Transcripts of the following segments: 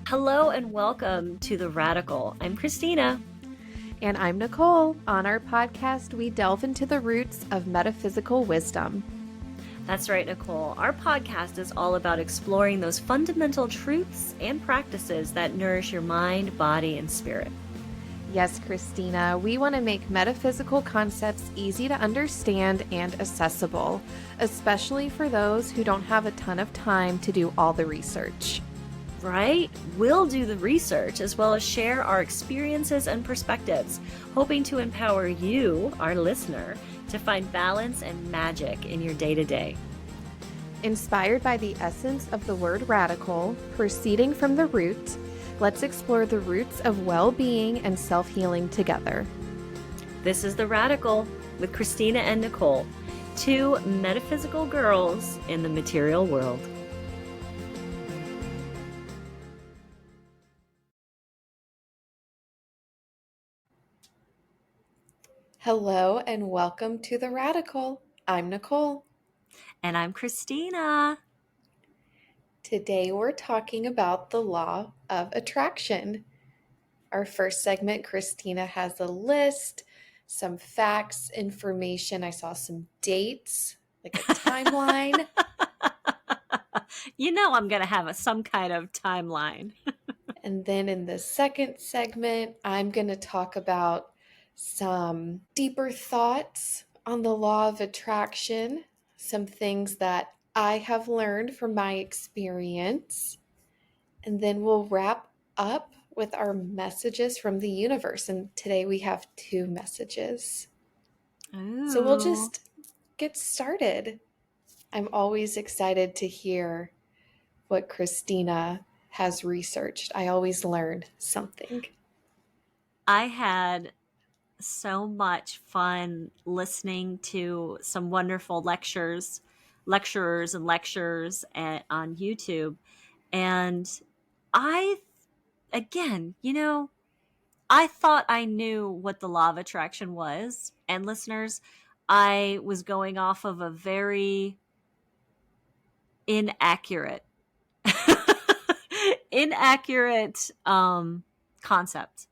Hello and welcome to The Radical. I'm Christina. And I'm Nicole. On our podcast, we delve into the roots of metaphysical wisdom. That's right, Nicole. Our podcast is all about exploring those fundamental truths and practices that nourish your mind, body, and spirit. Yes, Christina, we want to make metaphysical concepts easy to understand and accessible, especially for those who don't have a ton of time to do all the research. Right? We'll do the research as well as share our experiences and perspectives, hoping to empower you, our listener, to find balance and magic in your day-to-day. Inspired by the essence of the word radical, proceeding from the root, let's explore the roots of well-being and self-healing together. This is The Radical with Christina and Nicole, two metaphysical girls in the material world. Hello and welcome to The Radical. I'm Nicole. And I'm Christina. Today we're talking about the law of attraction. Our first segment, Christina has a list, some facts, information. I saw some dates, like a timeline. You know I'm going to have some kind of timeline. And then in the second segment, I'm going to talk about some deeper thoughts on the law of attraction, some things that I have learned from my experience. And then we'll wrap up with our messages from the universe. And today we have two messages. Ooh. So we'll just get started. I'm always excited to hear what Christina has researched. I always learn something. I had so much fun listening to some wonderful lecturers on YouTube. And I thought I knew what the law of attraction was. And listeners, I was going off of a very inaccurate concept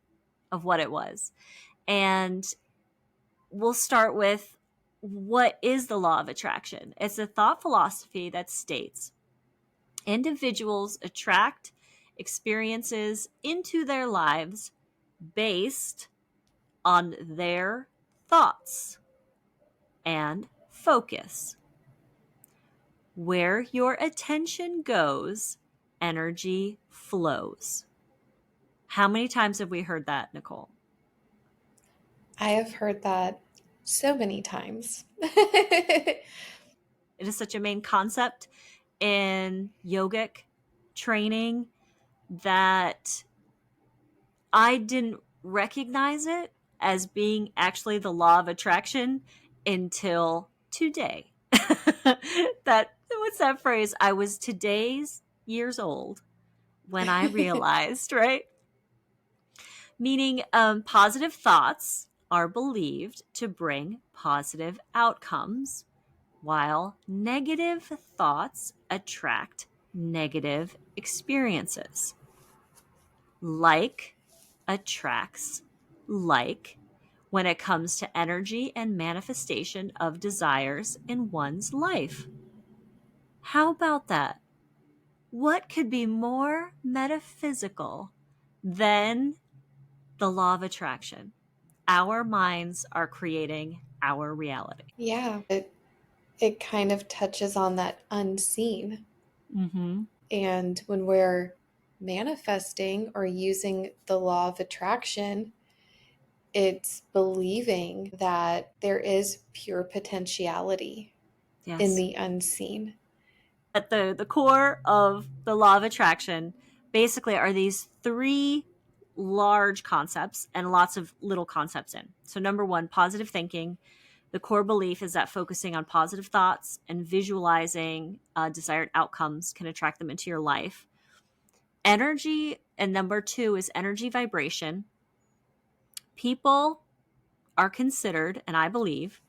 of what it was. And we'll start with, what is the law of attraction? It's a thought philosophy that states individuals attract experiences into their lives based on their thoughts and focus. Where your attention goes, energy flows. How many times have we heard that, Nicole? I have heard that so many times. It is such a main concept in yogic training that I didn't recognize it as being actually the law of attraction until today. What's that phrase? I was today's years old when I realized, right? Meaning positive thoughts are believed to bring positive outcomes, while negative thoughts attract negative experiences. Like attracts like when it comes to energy and manifestation of desires in one's life. How about that? What could be more metaphysical than the law of attraction? Our minds are creating our reality. Yeah, it kind of touches on that unseen. Mm-hmm. And when we're manifesting or using the law of attraction, it's believing that there is pure potentiality in the unseen. At the core of the law of attraction basically are these three large concepts and lots of little concepts in. So number one, positive thinking. The core belief is that focusing on positive thoughts and visualizing desired outcomes can attract them into your life. Energy, and number two is energy vibration. People are considered, and I believe,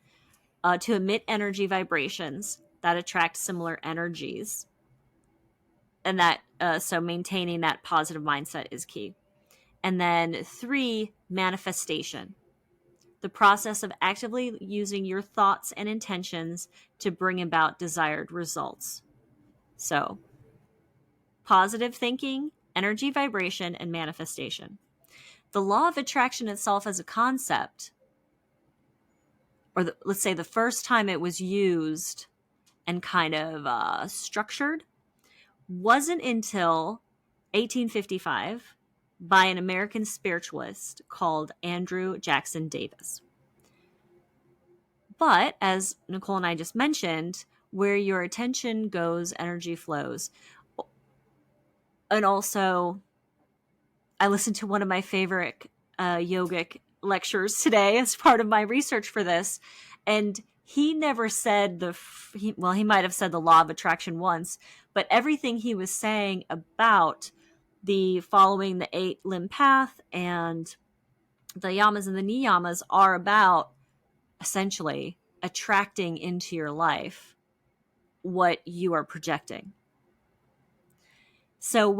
to emit energy vibrations that attract similar energies. And that, so maintaining that positive mindset is key. And then 3, manifestation. The process of actively using your thoughts and intentions to bring about desired results. So, positive thinking, energy vibration, and manifestation. The law of attraction itself as a concept, or let's say the first time it was used and kind of structured, wasn't until 1855 by an American spiritualist called Andrew Jackson Davis. But as Nicole and I just mentioned, where your attention goes, energy flows. And also, I listened to one of my favorite yogic lectures today as part of my research for this. And he never said he might have said the law of attraction once, but everything he was saying about the following the 8 limb path and the yamas and the niyamas are about essentially attracting into your life what you are projecting. So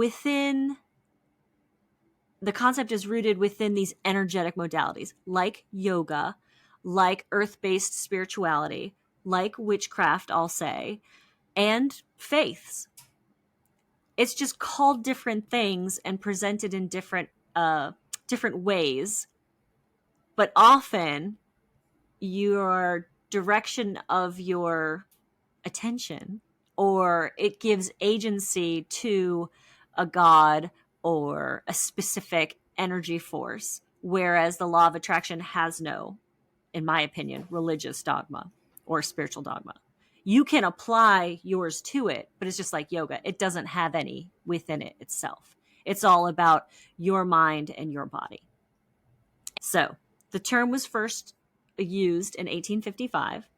the concept is rooted within these energetic modalities like yoga, like earth-based spirituality, like witchcraft, I'll say, and faiths. It's just called different things and presented in different ways, but often your direction of your attention, or it gives agency to a god or a specific energy force, whereas the law of attraction has no, in my opinion, religious dogma or spiritual dogma. You can apply yours to it, but it's just like yoga. It doesn't have any within it itself. It's all about your mind and your body. So the term was first used in 1855.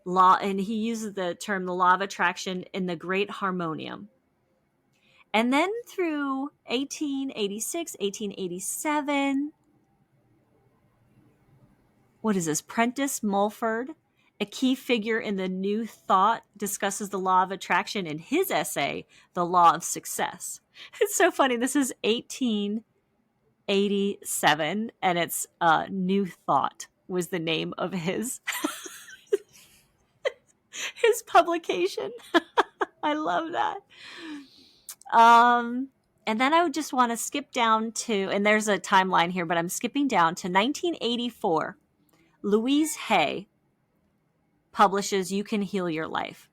And he uses the term the law of attraction in the Great Harmonium. And then through 1886, 1887, what is this? Prentice Mulford, a key figure in the New Thought, discusses the law of attraction in his essay, The Law of Success. It's so funny. This is 1887, and it's New Thought was the name of his publication. I love that. And then I would just want to skip down to, and there's a timeline here, but I'm skipping down to 1984. Louise Hay publishes You Can Heal Your Life.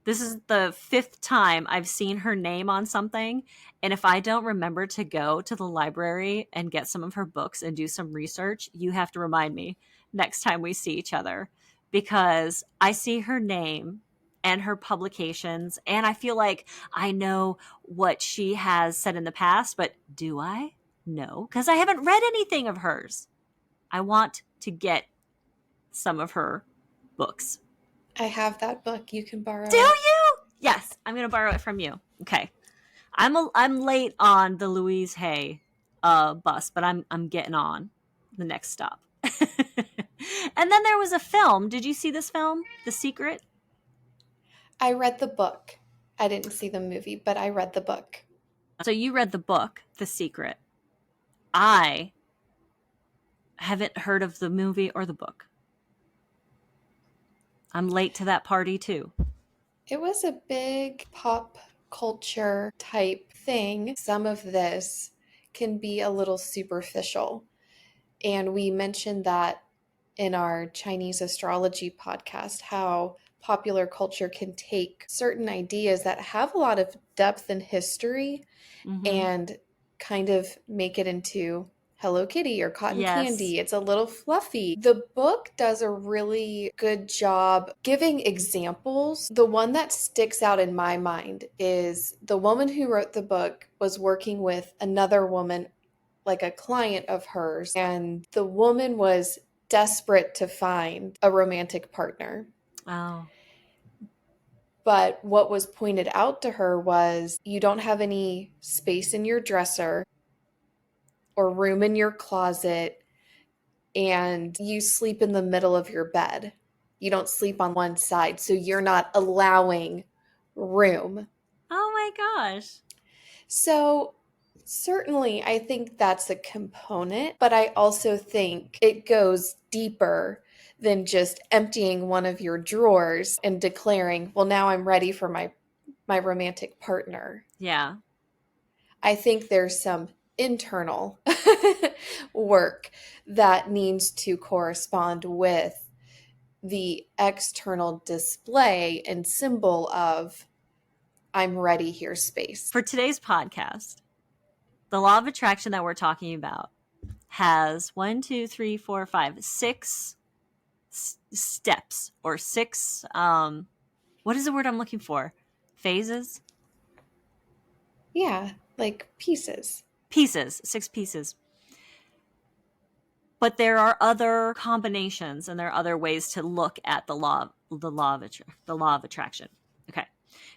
This is the 5th time I've seen her name on something. And if I don't remember to go to the library and get some of her books and do some research, you have to remind me next time we see each other, because I see her name and her publications, and I feel like I know what she has said in the past, but do I? No, because I haven't read anything of hers. I want to get some of her books. I have that book. You can borrow Do it. you? Yes, I'm going to borrow it from you. Okay. I'm late on the Louise Hay bus, but I'm getting on the next stop. And then there was a film. Did you see this film, The Secret? I read the book. I didn't see the movie, but I read the book. So you read the book, The Secret. I haven't heard of the movie or the book. I'm late to that party too. It was a big pop culture type thing. Some of this can be a little superficial. And we mentioned that in our Chinese astrology podcast, how popular culture can take certain ideas that have a lot of depth and history and kind of make it into Hello Kitty or cotton candy. It's a little fluffy. The book does a really good job giving examples. The one that sticks out in my mind is the woman who wrote the book was working with another woman, like a client of hers, and the woman was desperate to find a romantic partner. Oh. But what was pointed out to her was you don't have any space in your dresser or room in your closet, and you sleep in the middle of your bed. You don't sleep on one side, so you're not allowing room. Oh my gosh. So, certainly, I think that's a component, but I also think it goes deeper than just emptying one of your drawers and declaring, well, now I'm ready for my romantic partner. Yeah. I think there's some internal work that needs to correspond with the external display and symbol of I'm ready here space. For today's podcast, the law of attraction that we're talking about has 6 steps or six, what is the word I'm looking for? Phases? Yeah, like pieces. Pieces, 6 pieces. But there are other combinations and there are other ways to look at the law of attraction. Okay.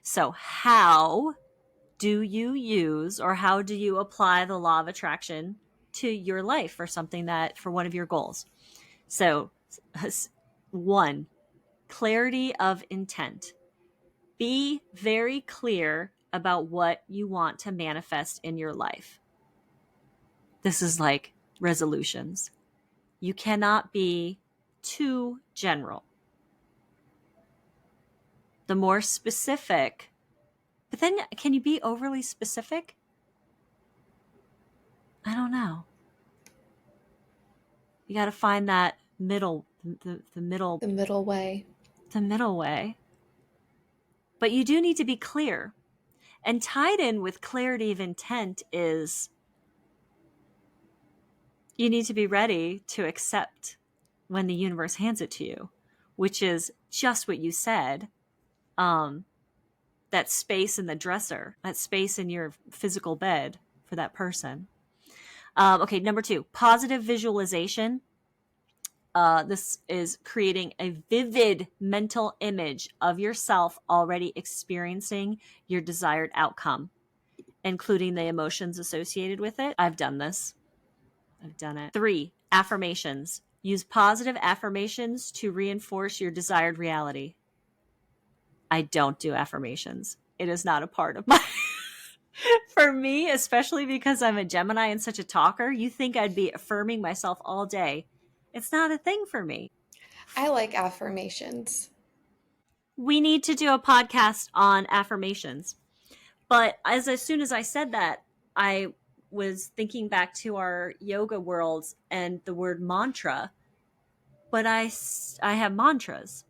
So how do you use or how do you apply the law of attraction to your life for something that for one of your goals? So 1, clarity of intent. Be very clear about what you want to manifest in your life. This is like resolutions. You cannot be too general. The more specific, but then can you be overly specific? I don't know. You got to find that middle, the middle, The middle way. the middle way. But you do need to be clear. And tied in with clarity of intent is you need to be ready to accept when the universe hands it to you, which is just what you said. That space in the dresser, that space in your physical bed for that person. Okay, number 2, positive visualization. This is creating a vivid mental image of yourself already experiencing your desired outcome, including the emotions associated with it. I've done this. I've done it. 3, affirmations. Use positive affirmations to reinforce your desired reality. I don't do affirmations. It is not a part of my... For me, especially because I'm a Gemini and such a talker, you think I'd be affirming myself all day. It's not a thing for me. I like affirmations. We need to do a podcast on affirmations. But as soon as I said that, I was thinking back to our yoga worlds and the word mantra. But I have mantras.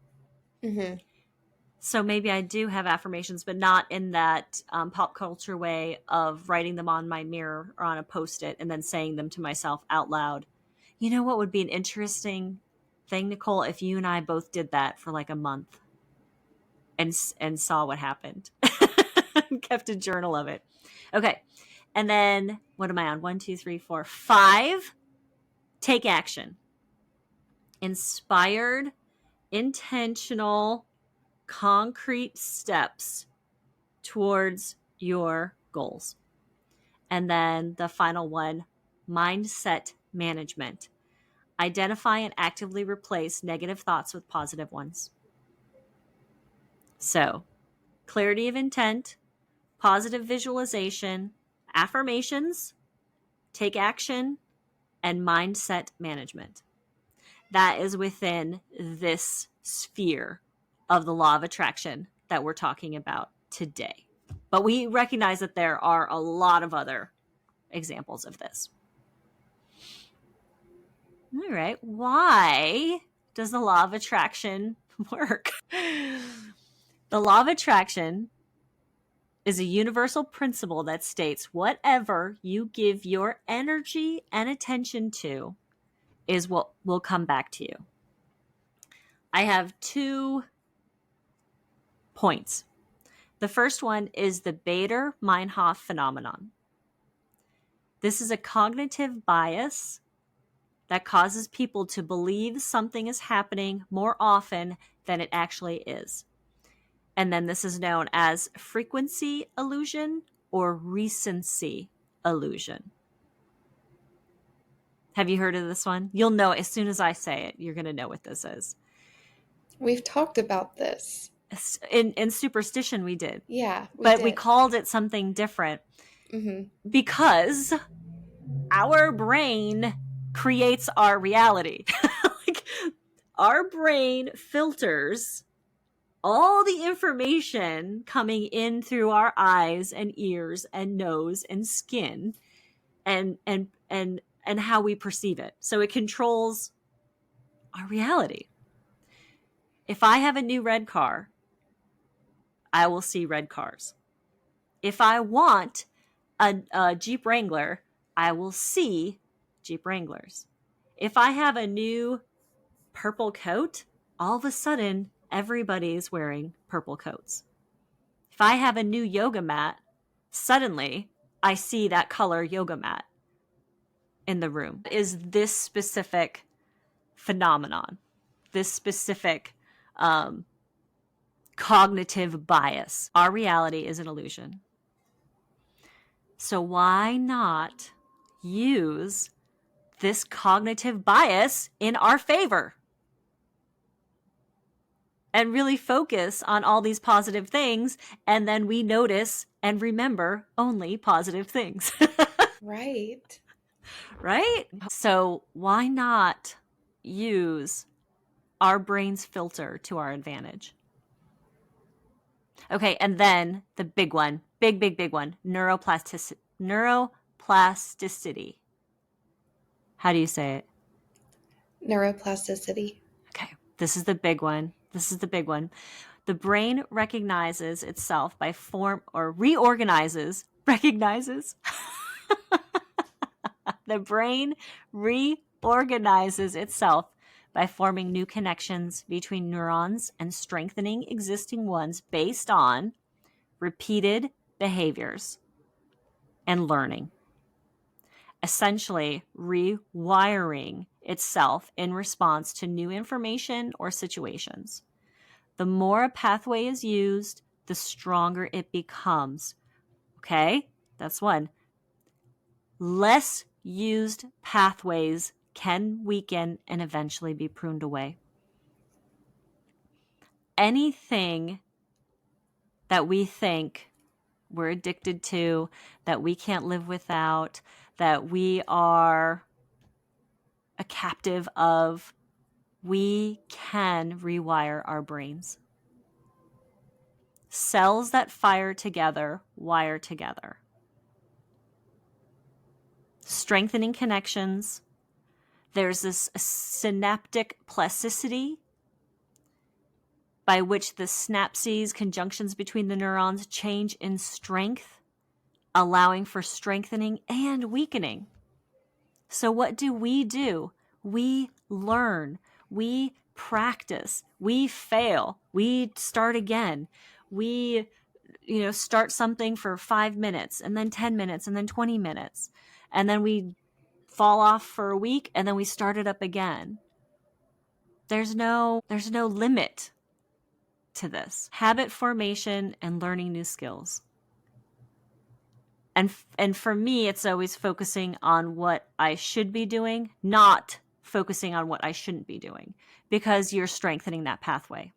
Mm-hmm. So maybe I do have affirmations, but not in that pop culture way of writing them on my mirror or on a Post-it and then saying them to myself out loud. You know what would be an interesting thing, Nicole, if you and I both did that for like a month and saw what happened. Kept a journal of it. Okay. And then what am I on? 1, 2, 3, 4, 5. Take action. Inspired, intentional, concrete steps towards your goals. And then the final one, mindset management. Identify and actively replace negative thoughts with positive ones. So, clarity of intent, positive visualization, affirmations, take action, and mindset management. That is within this sphere of the law of attraction that we're talking about today. But we recognize that there are a lot of other examples of this. All right. Why does the law of attraction work? The law of attraction is a universal principle that states whatever you give your energy and attention to is what will come back to you. I have 2 points. The first one is the Bader-Meinhof phenomenon. This is a cognitive bias that causes people to believe something is happening more often than it actually is. And then this is known as frequency illusion or recency illusion. Have you heard of this one? You'll know as soon as I say it. You're going to know what this is. We've talked about this. In superstition we did. Yeah, but we called it something different because our brain creates our reality. Like, our brain filters all the information coming in through our eyes and ears and nose and skin and how we perceive it. So it controls our reality. If I have a new red car, I will see red cars. If I want a Jeep Wrangler, I will see Jeep Wranglers. If I have a new purple coat, all of a sudden everybody's wearing purple coats. If I have a new yoga mat, suddenly I see that color yoga mat in the room. Is this specific phenomenon, this specific cognitive bias? Our reality is an illusion. So why not use this cognitive bias in our favor and really focus on all these positive things, and then we notice and remember only positive things. Right. Right? So why not use our brain's filter to our advantage? Okay, and then the big one, big one, neuroplasticity. How do you say it? Neuroplasticity. Okay, this is the big one. The brain recognizes itself by recognizes. The brain reorganizes itself by forming new connections between neurons and strengthening existing ones based on repeated behaviors and learning. Essentially, rewiring itself in response to new information or situations. The more a pathway is used, the stronger it becomes. Okay? That's one. Less used pathways can weaken and eventually be pruned away. Anything that we think we're addicted to, that we can't live without, that we are a captive of, we can rewire our brains. Cells that fire together wire together. Strengthening connections. There's this synaptic plasticity by which the synapses, conjunctions between the neurons, change in strength, allowing for strengthening and weakening. So what do? We learn, we practice, we fail, we start again. We, start something for 5 minutes and then 10 minutes and then 20 minutes. And then we fall off for a week and then we start it up again. There's no limit to this. Habit formation and learning new skills. And for me, it's always focusing on what I should be doing, not focusing on what I shouldn't be doing, because you're strengthening that pathway.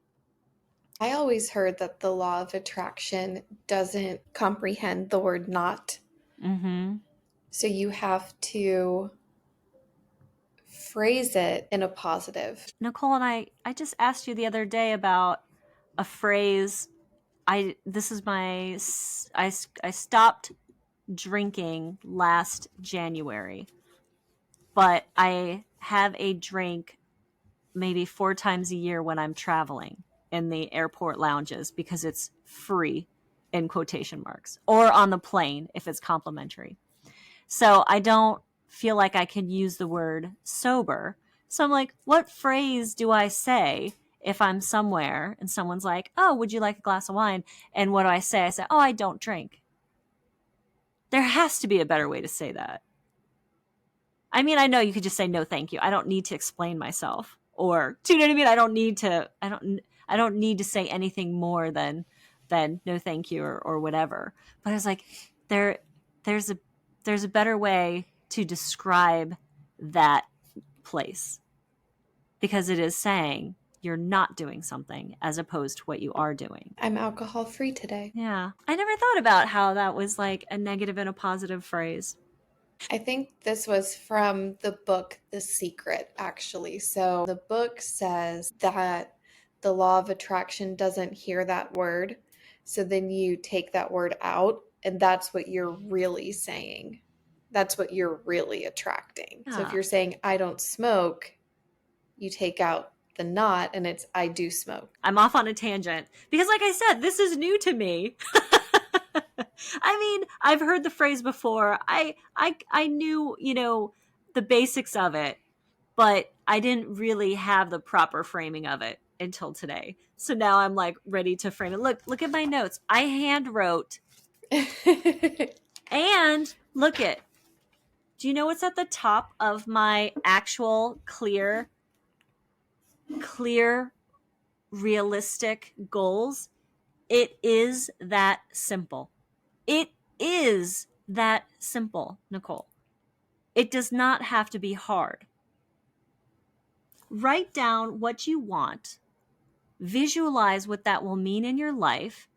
I always heard that the law of attraction doesn't comprehend the word not. Mm-hmm. So you have to phrase it in a positive. Nicole and I just asked you the other day about a phrase. I stopped drinking last January, but I have a drink maybe 4 times a year when I'm traveling in the airport lounges because it's free, in quotation marks, or on the plane if it's complimentary. So I don't feel like I can use the word sober. So I'm like, what phrase do I say if I'm somewhere and someone's like, oh, would you like a glass of wine? And what do I say? I say, oh, I don't drink. There has to be a better way to say that. I mean, I know you could just say no, thank you. I don't need to explain myself, or, do you know what I mean? I don't need to say anything more than no, thank you, or whatever. But I was like, there's a better way to describe that place, because it is saying you're not doing something as opposed to what you are doing. I'm alcohol free today. Yeah. I never thought about how that was like a negative and a positive phrase. I think this was from the book The Secret, actually. So the book says that the law of attraction doesn't hear that word. So then you take that word out, and that's what you're really saying. That's what you're really attracting. So if Yeah. you're saying, I don't smoke, you take out the not, and it's, I do smoke. I'm off on a tangent because, like I said, this is new to me. I mean, I've heard the phrase before. I knew, the basics of it, but I didn't really have the proper framing of it until today. So now I'm like ready to frame it. Look at my notes. I hand wrote, and look it. Do you know what's at the top of my actual clear, realistic goals? It is that simple. It is that simple, Nicole. It does not have to be hard. Write down what you want, visualize what that will mean in your life.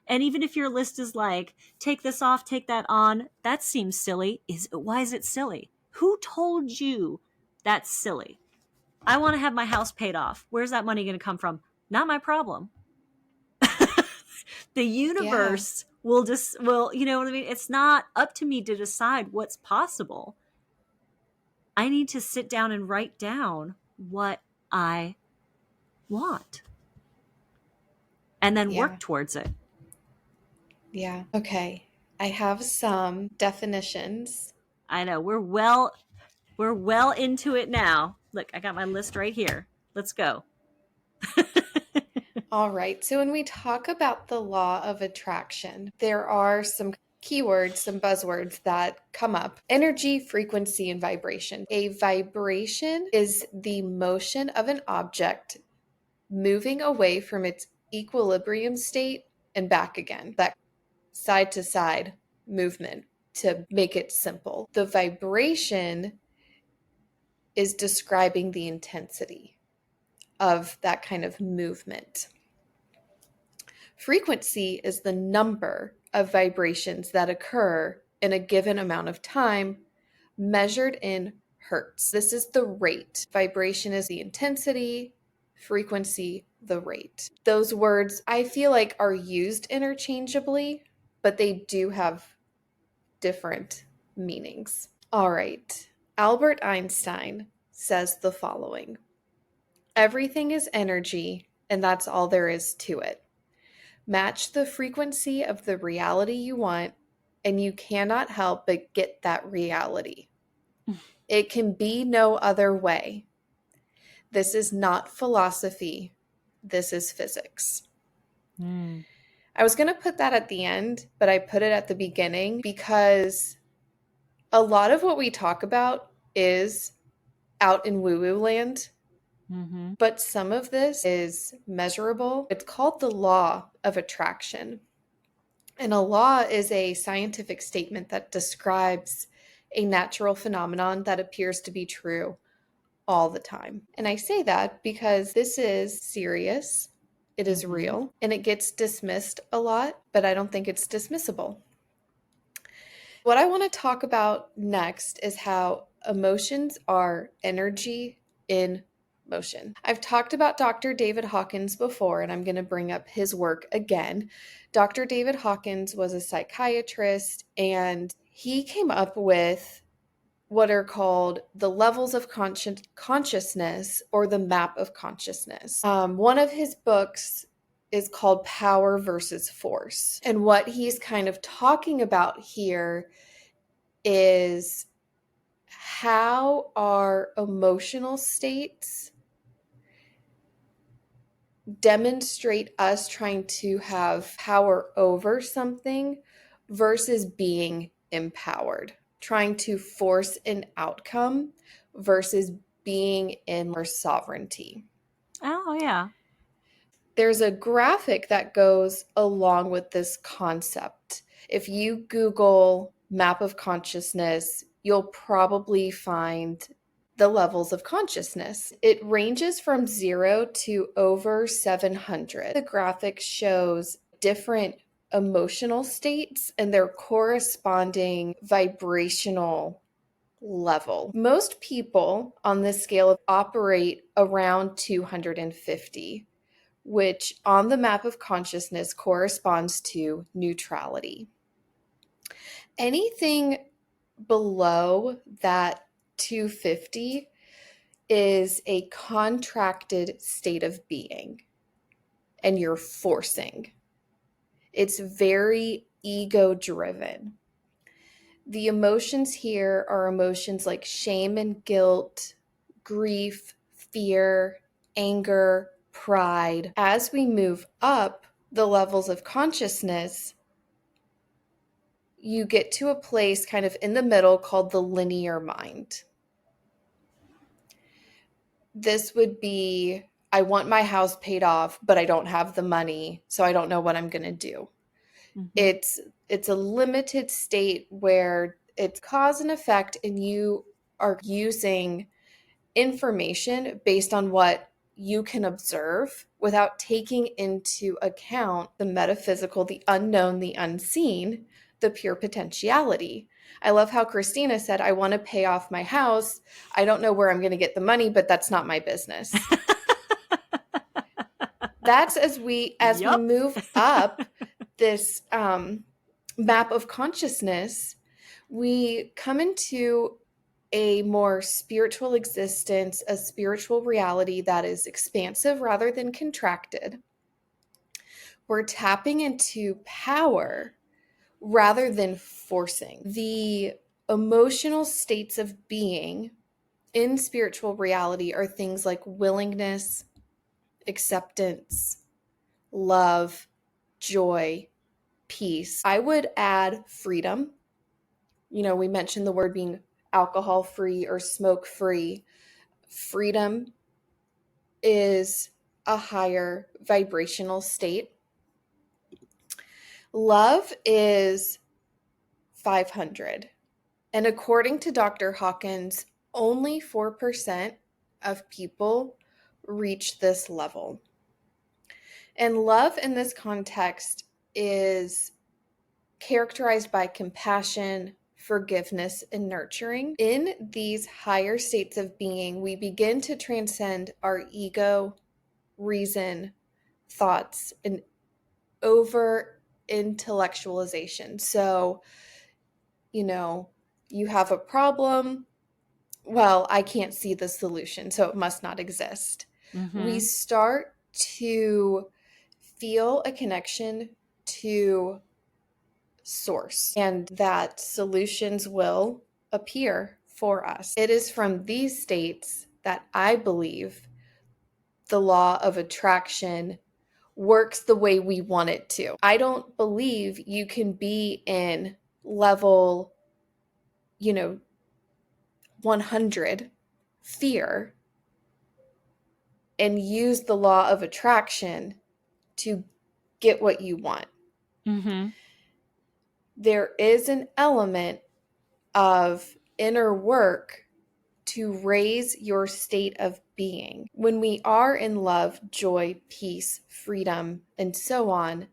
And even if your list is like, take this off, take that on, that seems silly. Why is it silly? Who told you that's silly? I want to have my house paid off. Where's that money going to come from? Not my problem. The universe will, you know what I mean? It's not up to me to decide what's possible. I need to sit down and write down what I want and then work towards it. Yeah. Okay. I have some definitions. I know we're well into it now. Look, I got my list right here. Let's go. All right. So when we talk about the law of attraction, there are some keywords, some buzzwords that come up: energy, frequency, and vibration. A vibration is the motion of an object moving away from its equilibrium state and back again. That side to side movement, to make it simple. The vibration is describing the intensity of that kind of movement. Frequency is the number of vibrations that occur in a given amount of time, measured in hertz. This is the rate. Vibration is the intensity, frequency, the rate. Those words, I feel like, are used interchangeably, but they do have different meanings. All right. Albert Einstein says the following: everything is energy, and that's all there is to it. Match the frequency of the reality you want, and you cannot help but get that reality. It can be no other way. This is not philosophy. This is physics. I was going to put that at the end, but I put it at the beginning because a lot of what we talk about is out in woo-woo land. Mm-hmm. But some of this is measurable. It's called the law of attraction. And a law is a scientific statement that describes a natural phenomenon that appears to be true all the time. And I say that because this is serious, it is real, and it gets dismissed a lot, but I don't think it's dismissible. What I want to talk about next is how emotions are energy in motion. I've talked about Dr. David Hawkins before, and I'm going to bring up his work again. Dr. David Hawkins was a psychiatrist, and he came up with what are called the levels of consciousness, or the map of consciousness. One of his books is called Power versus Force. And what he's kind of talking about here is how our emotional states demonstrate us trying to have power over something versus being empowered, trying to force an outcome versus being in more sovereignty. Oh, yeah. There's a graphic that goes along with this concept. If you Google map of consciousness, you'll probably find the levels of consciousness. It ranges from 0 to over 700. The graphic shows different emotional states and their corresponding vibrational level. Most people on this scale operate around 250, which on the map of consciousness corresponds to neutrality. Anything below that 250 is a contracted state of being, and you're forcing. It's very ego driven. The emotions here are emotions like shame and guilt, grief, fear, anger, pride. As we move up the levels of consciousness, you get to a place kind of in the middle called the linear mind. This would be, I want my house paid off, but I don't have the money, so I don't know what I'm going to do. Mm-hmm. It's a limited state where it's cause and effect, and you are using information based on what you can observe without taking into account the metaphysical, the unknown, the unseen, the pure potentiality. I love how Christina said, I want to pay off my house. I don't know where I'm going to get the money, but that's not my business. That's as we move up this map of consciousness, we come into a more spiritual existence, a spiritual reality that is expansive rather than contracted. We're tapping into power rather than forcing. The emotional states of being in spiritual reality are things like willingness, acceptance, love, joy, peace. I would add freedom. You know, we mentioned the word being alcohol free or smoke free. Freedom is a higher vibrational state. Love is 500. And according to Dr. Hawkins, only 4% of people reach this level. And love in this context is characterized by compassion, forgiveness, and nurturing. In these higher states of being, we begin to transcend our ego, reason, thoughts, and over intellectualization. So, you know, you have a problem. Well, I can't see the solution, so it must not exist. Mm-hmm. We start to feel a connection to source and that solutions will appear for us. It is from these states that I believe the law of attraction works the way we want it to. I don't believe you can be in level, 100 fear and use the law of attraction to get what you want. Mm-hmm. There is an element of inner work to raise your state of being. When we are in love, joy, peace, freedom, and so on,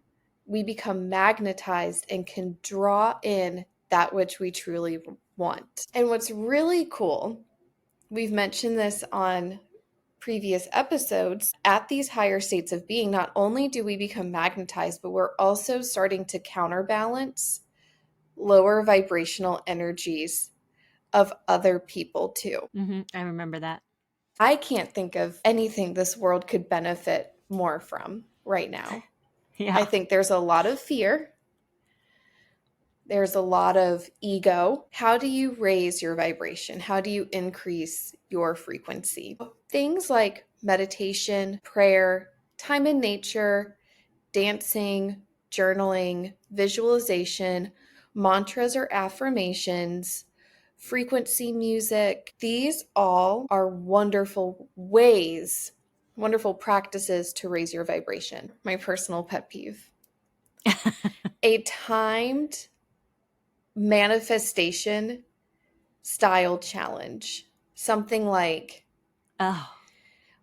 we become magnetized and can draw in that which we truly want. And what's really cool, we've mentioned this on previous episodes, at these higher states of being, not only do we become magnetized, but we're also starting to counterbalance lower vibrational energies of other people too. Mm-hmm. I remember that. I can't think of anything this world could benefit more from right now. Yeah. I think there's a lot of fear. There's a lot of ego. How do you raise your vibration? How do you increase your frequency? Things like meditation, prayer, time in nature, dancing, journaling, visualization, mantras or affirmations, frequency music. These all are wonderful ways, wonderful practices to raise your vibration. My personal pet peeve. A timed manifestation style challenge. something like Oh,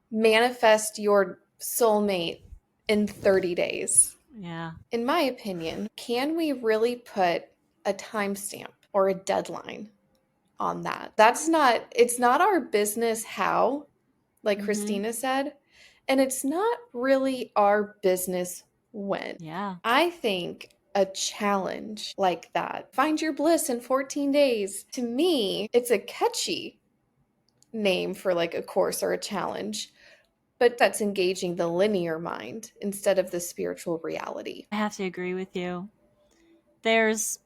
manifest your soulmate in 30 days. yeah. In my opinion, can we really put a timestamp or a deadline on that? It's not our business how, like Mm-hmm. Christina said, and it's not really our business when. Yeah. I think a challenge like that, find your bliss in 14 days, to me, it's a catchy name for like a course or a challenge, but that's engaging the linear mind instead of the spiritual reality. I have to agree with you. There's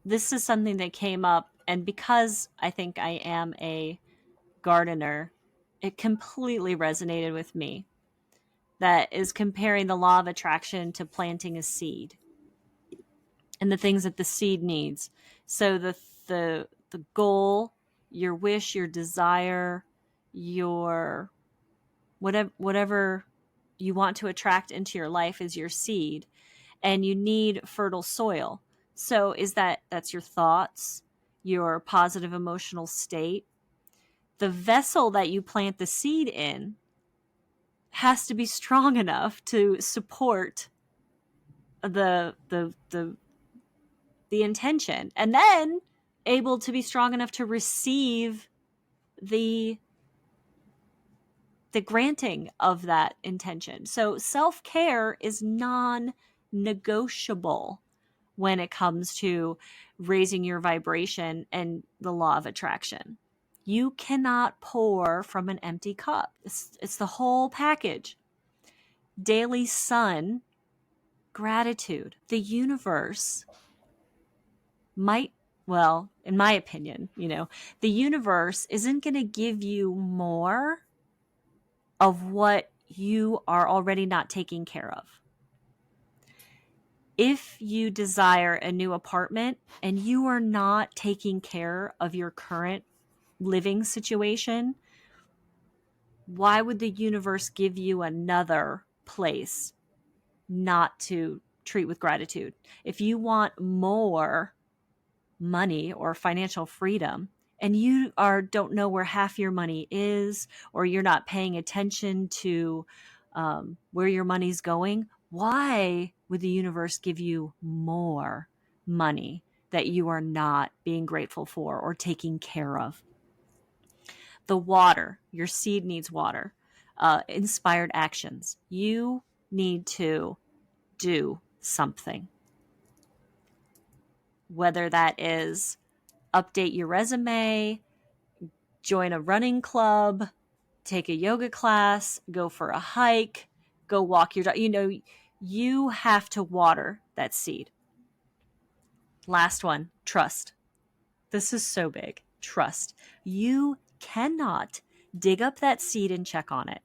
this is something that came up, and because I think I am a gardener, it completely resonated with me. That is comparing the law of attraction to planting a seed and the things that the seed needs. So the goal, your wish, your desire, your whatever you want to attract into your life is your seed, and you need fertile soil. So that's your thoughts, your positive emotional state. The vessel that you plant the seed in has to be strong enough to support the the intention, and then able to be strong enough to receive the the granting of that intention. So self-care is non-negotiable when it comes to raising your vibration and the law of attraction. You cannot pour from an empty cup. It's the whole package. Daily sun, gratitude. The universe might, well, in my opinion, the universe isn't going to give you more of what you are already not taking care of. If you desire a new apartment and you are not taking care of your current living situation, why would the universe give you another place not to treat with gratitude? If you want more money or financial freedom and you don't know where half your money is, or you're not paying attention to where your money's going, why would the universe give you more money that you are not being grateful for or taking care of? The water, your seed needs water. Inspired actions. You need to do something, whether that is update your resume, join a running club, take a yoga class, go for a hike, go walk your dog. You have to water that seed. Last one, trust. This is so big. Trust. You cannot dig up that seed and check on it.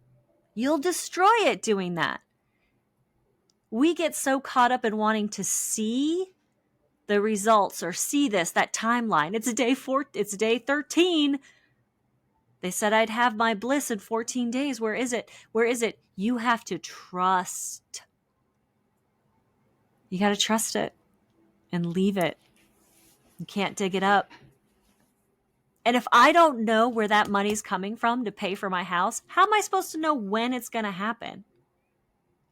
You'll destroy it doing that. We get so caught up in wanting to see the results or see that timeline. It's day 13. They said I'd have my bliss in 14 days. Where is it? Where is it? You have to trust. You got to trust it and leave it. You can't dig it up. And if I don't know where that money's coming from to pay for my house, how am I supposed to know when it's going to happen?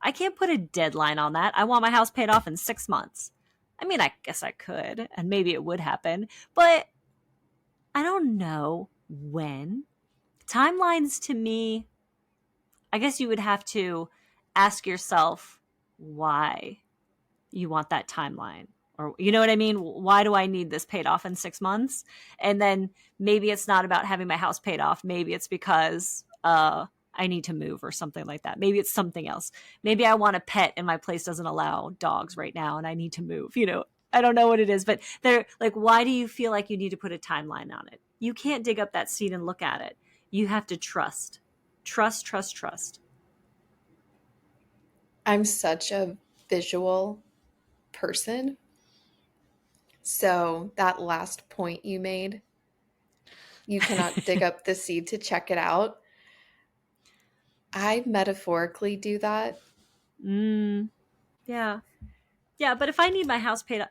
I can't put a deadline on that. I want my house paid off in 6 months. I mean, I guess I could, and maybe it would happen, but I don't know when. Timelines to me, I guess you would have to ask yourself why you want that timeline. Or, you know what I mean? Why do I need this paid off in 6 months? And then maybe it's not about having my house paid off. Maybe it's because I need to move or something like that. Maybe it's something else. Maybe I want a pet and my place doesn't allow dogs right now and I need to move. I don't know what it is, but they're like, why do you feel like you need to put a timeline on it? You can't dig up that seed and look at it. You have to trust. Trust, trust, trust. I'm such a visual person. So, that last point you made, you cannot dig up the seed to check it out. I metaphorically do that. Yeah. Yeah, but if I need my house paid off,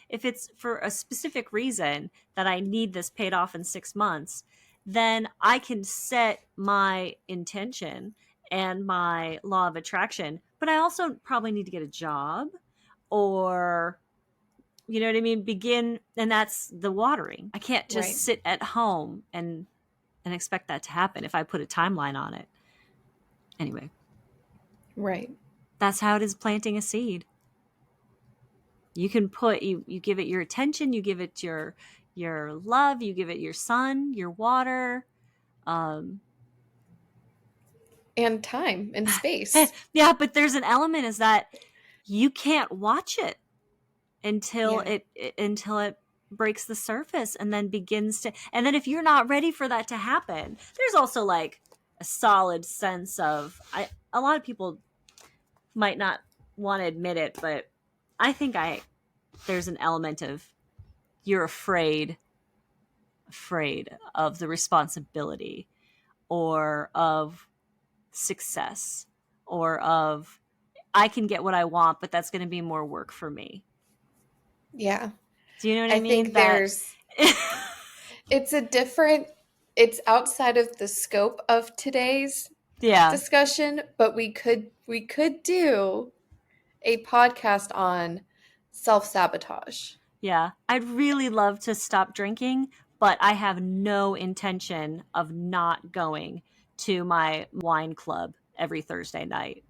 if it's for a specific reason that I need this paid off in 6 months, then I can set my intention and my law of attraction. But I also probably need to get a job, or you know what I mean, begin, and that's the watering. I can't just Right. sit at home and expect that to happen if I put a timeline on it. Anyway, Right. that's how it is planting a seed. You can put, you give it your attention, you give it your love, you give it your sun, your water, um And time and space. yeah, but there's an element is that you can't watch it until Yeah. until it breaks the surface and then begins to, and then if you're not ready for that to happen, there's also like a solid sense of, a lot of people might not want to admit it, but I think there's an element of, you're afraid of the responsibility or of success or of, I can get what I want, but that's going to be more work for me. Yeah. Do you know what I I mean? think That it's a different, it's outside of the scope of today's yeah, discussion, but we could do a podcast on self-sabotage. yeah. I'd really love to stop drinking, but I have no intention of not going to my wine club every Thursday night.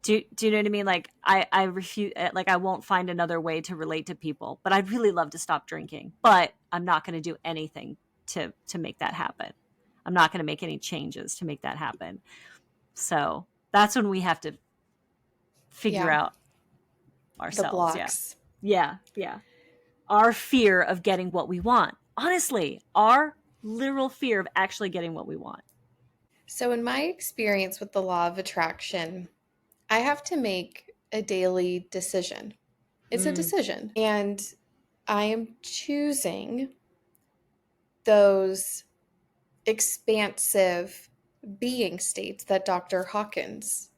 Do you know what I mean? Like I refuse, like I won't find another way to relate to people, but I'd really love to stop drinking, but I'm not going to do anything to make that happen. I'm not going to make any changes to make that happen. So that's when we have to figure Yeah, out the ourselves. Yeah. blocks. Yeah. Yeah. Our fear of getting what we want. Honestly, our literal fear of actually getting what we want. So in my experience with the law of attraction, I have to make a daily decision. It's a Mm, decision. And I am choosing those expansive being states that Dr. Hawkins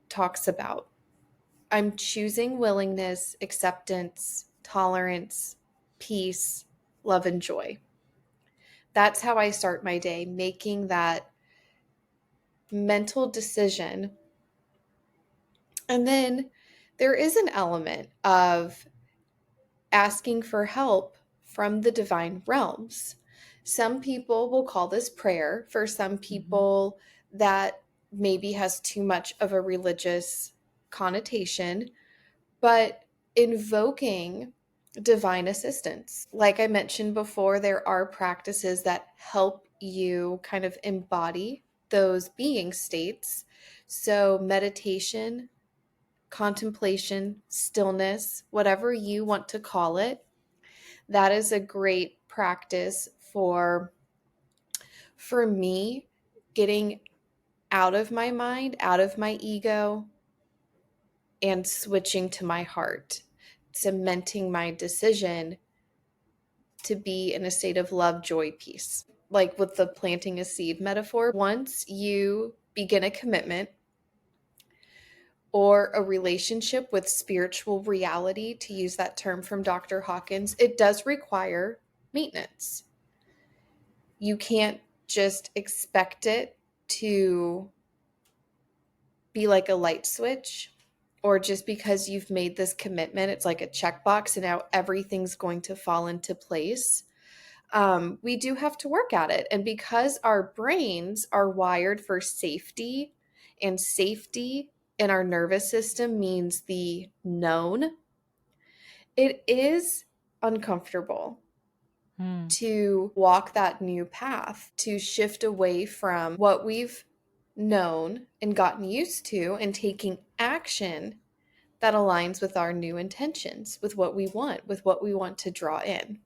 talks about. I'm choosing willingness, acceptance, tolerance, peace, love, and joy. That's how I start my day, making that mental decision. And then there is an element of asking for help from the divine realms. Some people will call this prayer. For some mm-hmm. people, that maybe has too much of a religious connotation, but invoking divine assistance. Like I mentioned before, there are practices that help you kind of embody those being states. So, meditation, contemplation, stillness, whatever you want to call it, that is a great practice for me getting out of my mind, out of my ego, and switching to my heart, cementing my decision to be in a state of love, joy, peace. Like with the planting a seed metaphor, once you begin a commitment or a relationship with spiritual reality, to use that term from Dr. Hawkins, it does require maintenance. You can't just expect it to be like a light switch, or just because you've made this commitment, it's like a checkbox and now everything's going to fall into place. We do have to work at it. And because our brains are wired for safety, and safety in our nervous system means the known, it is uncomfortable Mm. to walk that new path, to shift away from what we've known and gotten used to and taking action that aligns with our new intentions, with what we want, with what we want to draw in.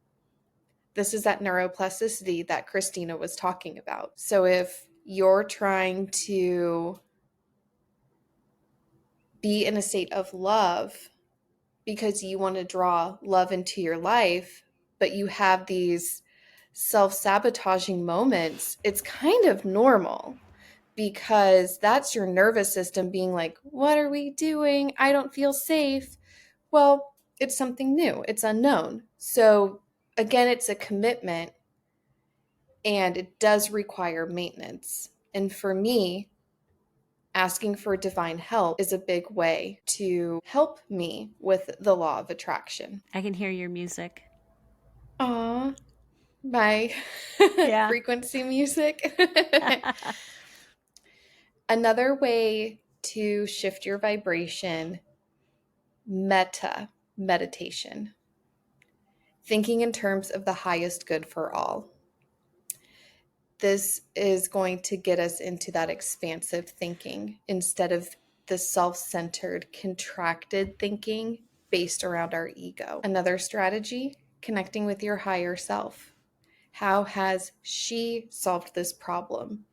This is that neuroplasticity that Christina was talking about. So if you're trying to be in a state of love because you want to draw love into your life, but you have these self-sabotaging moments, it's kind of normal, because that's your nervous system being like, what are we doing? I don't feel safe. Well, it's something new, it's unknown. So again, it's a commitment, and it does require maintenance. And for me, asking for divine help is a big way to help me with the law of attraction. I can hear your music. Aw, my Yeah. frequency music. Another way to shift your vibration, meditation. Thinking in terms of the highest good for all. This is going to get us into that expansive thinking instead of the self-centered, contracted thinking based around our ego. Another strategy, connecting with your higher self. How has she solved this problem?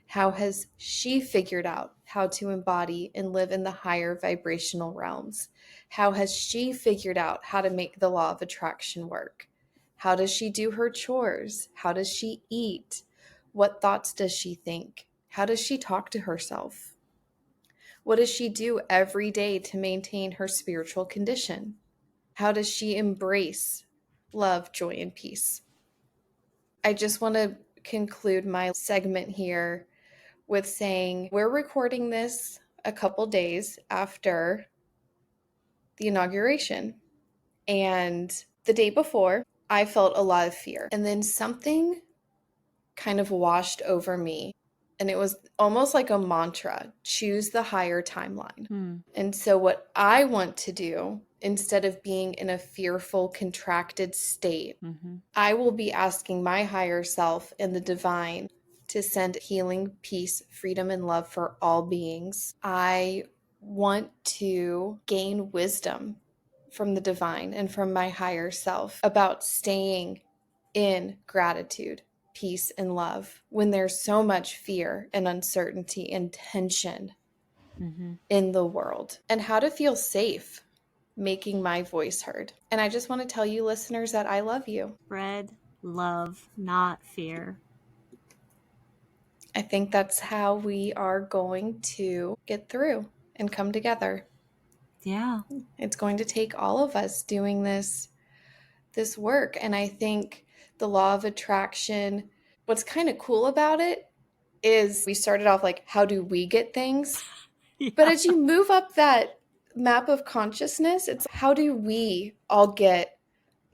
How has she figured out how to embody and live in the higher vibrational realms? How has she figured out how to make the law of attraction work? How does she do her chores? How does she eat? What thoughts does she think? How does she talk to herself? What does she do every day to maintain her spiritual condition? How does she embrace love, joy, and peace? I just want to conclude my segment here with saying we're recording this a couple days after the inauguration. And the day before, I felt a lot of fear. And then something kind of washed over me. And it was almost like a mantra, choose the higher timeline. And so what I want to do, instead of being in a fearful, contracted state, I will be asking my higher self and the divine to send healing, peace, freedom, and love for all beings. I want to gain wisdom from the divine and from my higher self about staying in gratitude, peace, and love when there's so much fear and uncertainty and tension in the world, and how to feel safe making my voice heard. And I just want to tell you, listeners, that I love you. Spread love, not fear. I think that's how we are going to get through and come together. Yeah. It's going to take all of us doing this work. And I think the law of attraction, what's kind of cool about it is we started off like, how do we get things? Yeah. But as you move up that map of consciousness, it's how do we all get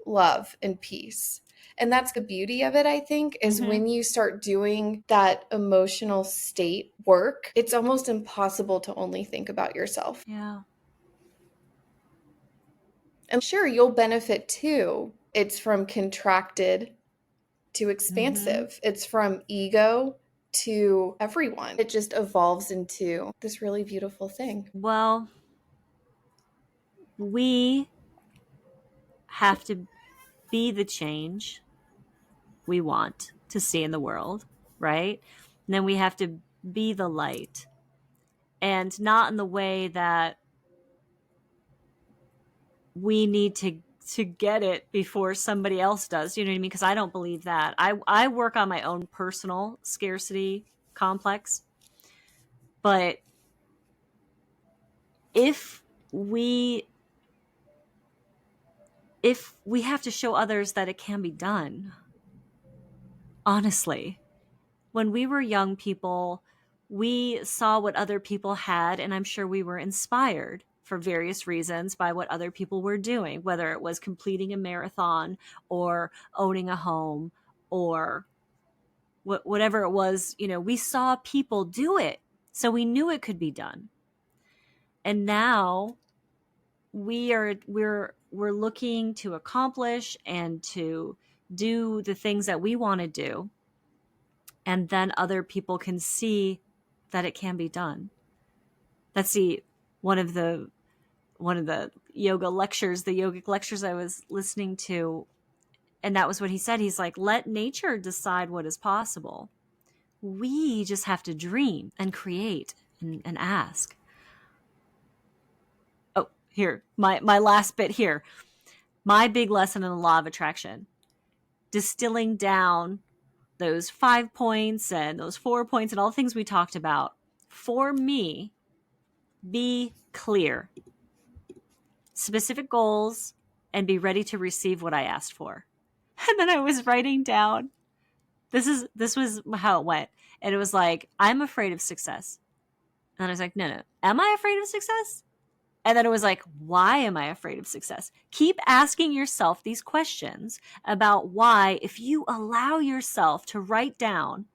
love and peace? And that's the beauty of it, I think, is when you start doing that emotional state work, it's almost impossible to only think about yourself. Yeah. And sure, you'll benefit too. It's from contracted to expansive. It's from ego to everyone. It just evolves into this really beautiful thing. Well, we have to be the change we want to see in the world, right? And then we have to be the light, and not in the way that we need to get it before somebody else does. You know what I mean? Because I don't believe that. I work on my own personal scarcity complex, but if we have to show others that it can be done. Honestly, when we were young people, we saw what other people had, and I'm sure we were inspired for various reasons by what other people were doing, whether it was completing a marathon or owning a home or whatever it was. You know, we saw people do it, so we knew it could be done. And now we're looking to accomplish and to do the things that we want to do, and then other people can see that it can be done. That's one of the yogic lectures I was listening to, and that was what he said. He's like, let nature decide what is possible. We just have to dream and create and ask. Oh, here, my last bit here. My big lesson in the law of attraction, distilling down those 5 points and those 4 points and all the things we talked about. For me, be clear. Specific goals, and be ready to receive what I asked for. And then I was writing down, this was how it went. And it was like, I'm afraid of success. And I was like, no. Am I afraid of success? And then it was like, why am I afraid of success? Keep asking yourself these questions about why, if you allow yourself to write down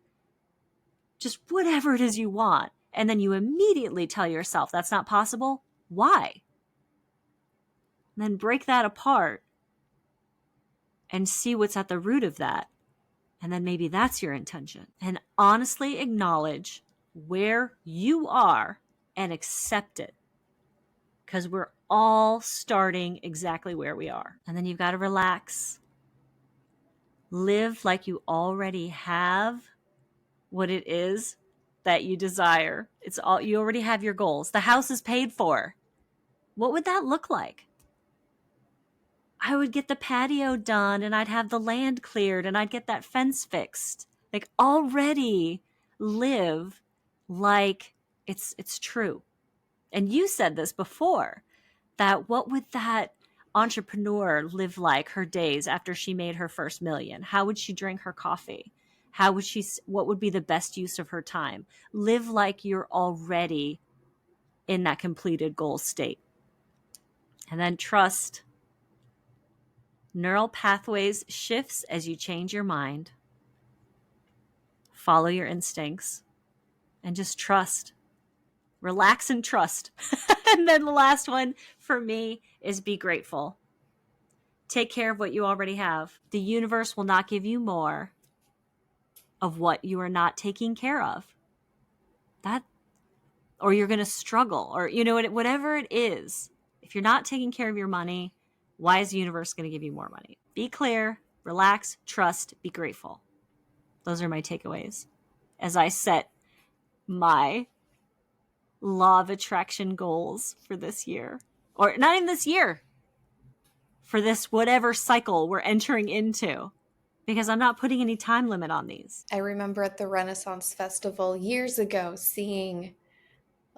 just whatever it is you want, and then you immediately tell yourself that's not possible, why? And then break that apart and see what's at the root of that. And then maybe that's your intention. And honestly acknowledge where you are and accept it. Because we're all starting exactly where we are. And then you've got to relax. Live like you already have what it is that you desire. It's all, you already have your goals. The house is paid for. What would that look like? I would get the patio done and I'd have the land cleared and I'd get that fence fixed. Like, already live like it's true. And you said this before, that what would that entrepreneur live like her days after she made her first million? How would she drink her coffee? What would be the best use of her time? Live like you're already in that completed goal state. And then trust. Neural pathways shifts as you change your mind. Follow your instincts and just trust. Relax and trust. And then the last one for me is be grateful. Take care of what you already have. The universe will not give you more of what you are not taking care of. Or you're going to struggle, or whatever it is. If you're not taking care of your money, why is the universe going to give you more money? Be clear, relax, trust, be grateful. Those are my takeaways as I set my law of attraction goals for this year. Or not even this year, for this whatever cycle we're entering into, because I'm not putting any time limit on these. I remember at the Renaissance Festival years ago seeing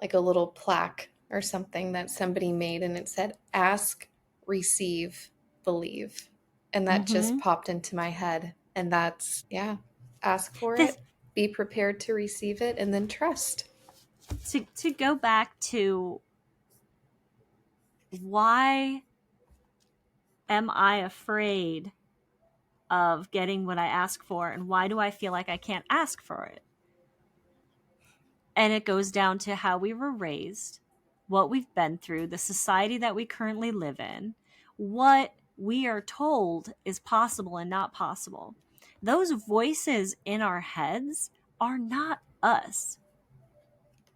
like a little plaque or something that somebody made, and it said, ask, receive, believe. And that just popped into my head. And that's, ask for it, be prepared to receive it, and then trust. To go back to why am I afraid of getting what I ask for, and why do I feel like I can't ask for it? And it goes down to how we were raised, what we've been through, the society that we currently live in, what we are told is possible and not possible. Those voices in our heads are not us.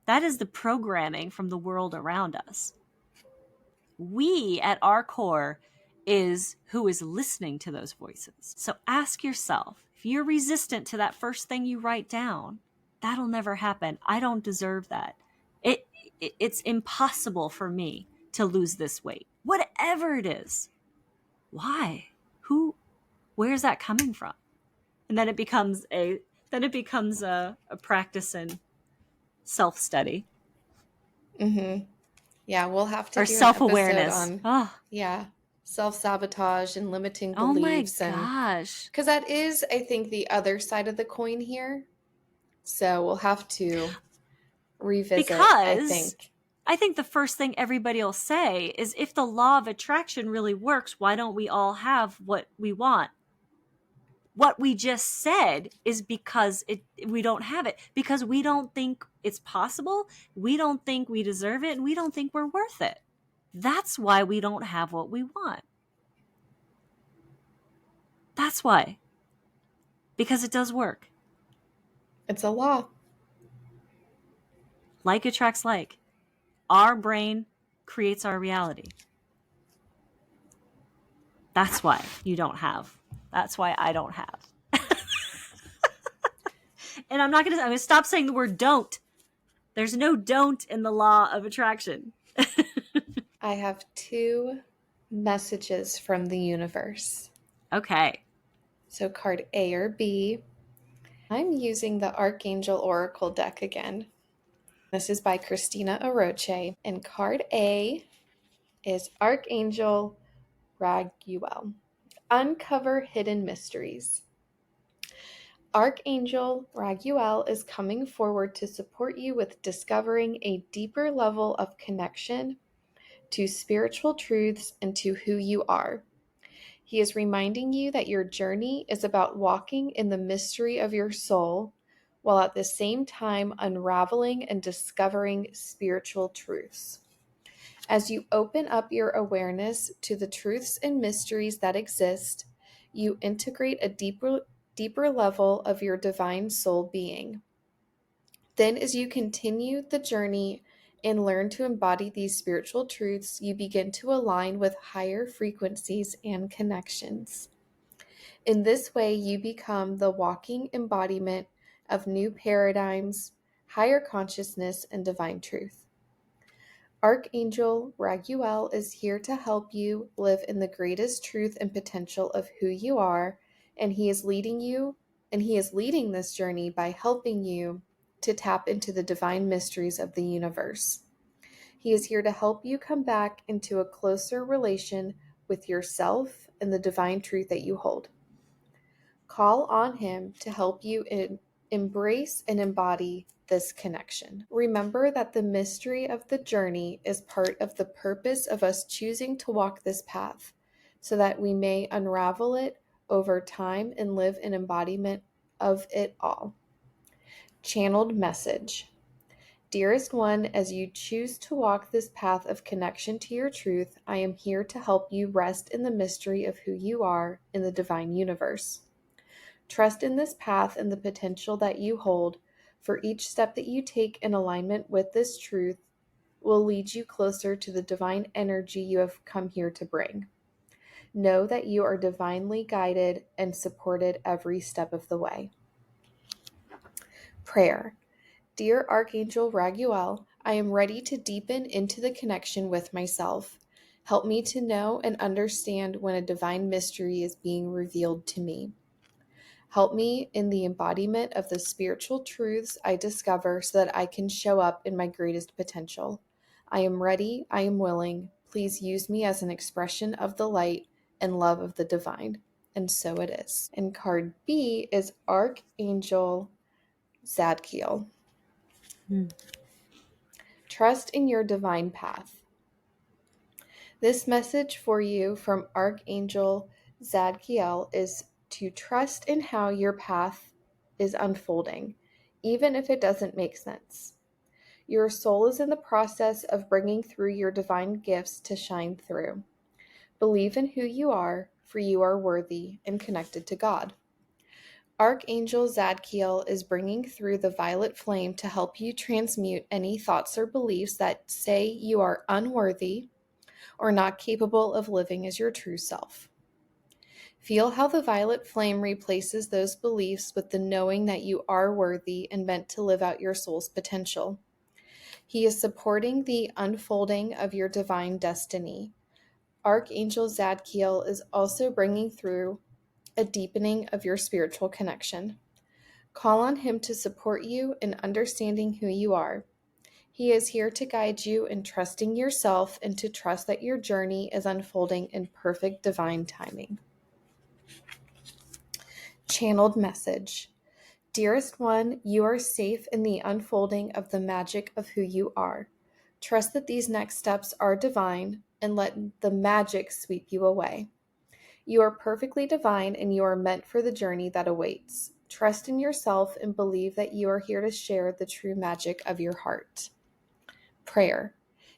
That is the programming from the world around us. We, at our core, is who is listening to those voices. So ask yourself, if you're resistant to that first thing you write down, that'll never happen. I don't deserve that. It's impossible for me to lose this weight. Whatever it is. Why? Where's that coming from? And then it becomes a practice in self-study. Mm-hmm. Yeah, we'll have to or do self-awareness. an episode on self-sabotage and limiting beliefs. Oh my gosh. Because that is, I think, the other side of the coin here. So we'll have to revisit, because I think the first thing everybody will say is, if the law of attraction really works, why don't we all have what we want? What we just said is because we don't have it, because we don't think it's possible, we don't think we deserve it, and we don't think we're worth it. That's why we don't have what we want. That's why. Because it does work. It's a law. Like attracts like. Our brain creates our reality. That's why you don't have. That's why I don't have. And I'm going to stop saying the word don't. There's no don't in the law of attraction. I have 2 messages from the universe. Okay. So card A or B. I'm using the Archangel Oracle deck again. This is by Christina Aroche. And card A is Archangel Raguel. Uncover hidden mysteries. Archangel Raguel is coming forward to support you with discovering a deeper level of connection to spiritual truths and to who you are. He is reminding you that your journey is about walking in the mystery of your soul, while at the same time unraveling and discovering spiritual truths. As you open up your awareness to the truths and mysteries that exist, you integrate a deeper level of your divine soul being. Then, as you continue the journey and learn to embody these spiritual truths, you begin to align with higher frequencies and connections. In this way, you become the walking embodiment of new paradigms, higher consciousness, and divine truth. Archangel Raguel is here to help you live in the greatest truth and potential of who you are, and he is leading this journey by helping you to tap into the divine mysteries of the universe. He is here to help you come back into a closer relation with yourself and the divine truth that you hold. Call on him to help you embrace and embody this connection. Remember that the mystery of the journey is part of the purpose of us choosing to walk this path, so that we may unravel it over time and live in embodiment of it all. Channeled message. Dearest one, as you choose to walk this path of connection to your truth, I am here to help you rest in the mystery of who you are in the divine universe. Trust in this path and the potential that you hold, for each step that you take in alignment with this truth will lead you closer to the divine energy you have come here to bring. Know that you are divinely guided and supported every step of the way. Prayer. Dear Archangel Raguel, I am ready to deepen into the connection with myself. Help me to know and understand when a divine mystery is being revealed to me. Help me in the embodiment of the spiritual truths I discover so that I can show up in my greatest potential. I am ready. I am willing. Please use me as an expression of the light and love of the divine. And so it is. And card B is Archangel Zadkiel. Trust in your divine path. This message for you from Archangel Zadkiel is to trust in how your path is unfolding, even if it doesn't make sense. Your soul is in the process of bringing through your divine gifts to shine through. Believe in who you are, for you are worthy and connected to God. Archangel Zadkiel is bringing through the violet flame to help you transmute any thoughts or beliefs that say you are unworthy or not capable of living as your true self. Feel how the violet flame replaces those beliefs with the knowing that you are worthy and meant to live out your soul's potential. He is supporting the unfolding of your divine destiny. Archangel Zadkiel is also bringing through a deepening of your spiritual connection. Call on him to support you in understanding who you are. He is here to guide you in trusting yourself and to trust that your journey is unfolding in perfect divine timing. Channeled message. Dearest one, you are safe in the unfolding of the magic of who you are. Trust that these next steps are divine and let the magic sweep you away. You are perfectly divine and you are meant for the journey that awaits. Trust in yourself and believe that you are here to share the true magic of your heart. Prayer.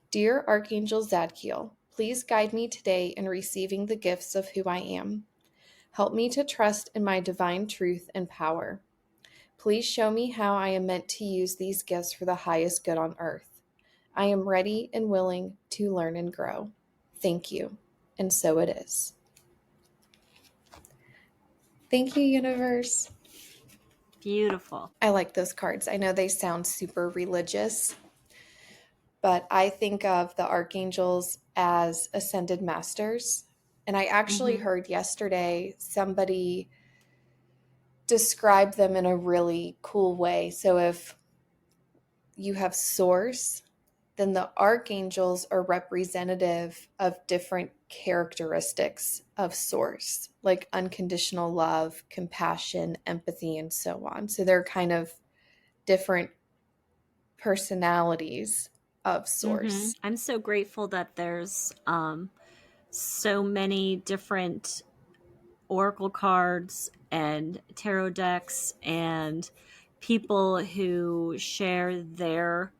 Dear Archangel Zadkiel, please guide me today in receiving the gifts of who I am. Help me to trust in my divine truth and power. Please show me how I am meant to use these gifts for the highest good on earth. I am ready and willing to learn and grow. Thank you. And so it is. Thank you, universe. Beautiful. I like those cards. I know they sound super religious, but I think of the archangels as ascended masters. And I actually heard yesterday somebody describe them in a really cool way. So if you have source, then the archangels are representative of different characteristics of Source, like unconditional love, compassion, empathy, and so on. So they're kind of different personalities of Source. I'm so grateful that there's so many different oracle cards and tarot decks and people who share their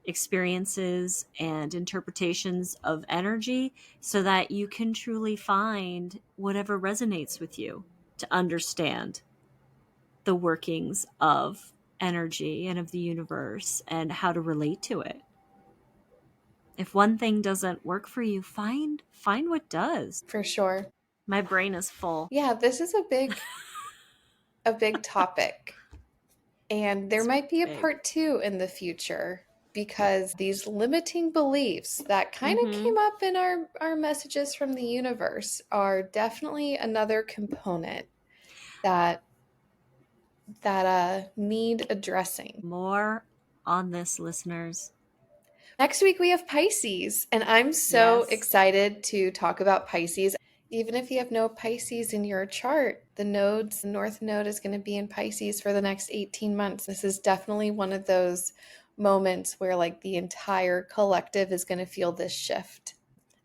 experiences and interpretations of energy so that you can truly find whatever resonates with you to understand the workings of energy and of the universe and how to relate to it. If one thing doesn't work for you, find what does. For sure. My brain is full. Yeah, this is a big topic. And there might be a part 2 in the future, because these limiting beliefs that kind of came up in our messages from the universe are definitely another component that need addressing. More on this, listeners. Next week we have Pisces, and I'm so excited to talk about Pisces. Even if you have no Pisces in your chart, the North Node is going to be in Pisces for the next 18 months. This is definitely one of those moments where like the entire collective is going to feel this shift.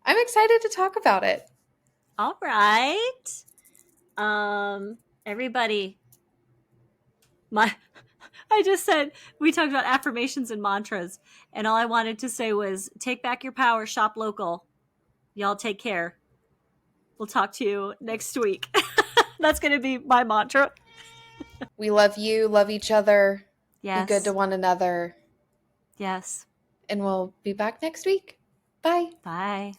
I'm excited to talk about it. All right. Everybody, I just said we talked about affirmations and mantras, and all I wanted to say was take back your power, shop local. Y'all take care. We'll talk to you next week. That's going to be my mantra. We love you, love each other. Yes. Be good to one another. Yes. And we'll be back next week. Bye. Bye.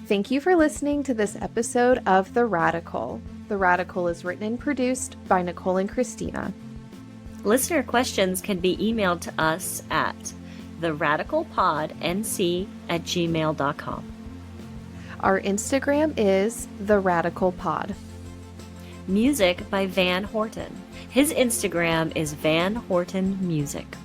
Thank you for listening to this episode of The Radical. The Radical is written and produced by Nicole and Christina. Listener questions can be emailed to us at theradicalpodnc@gmail.com. Our Instagram is The Radical Pod. Music by Van Horton. His Instagram is Van Horton Music.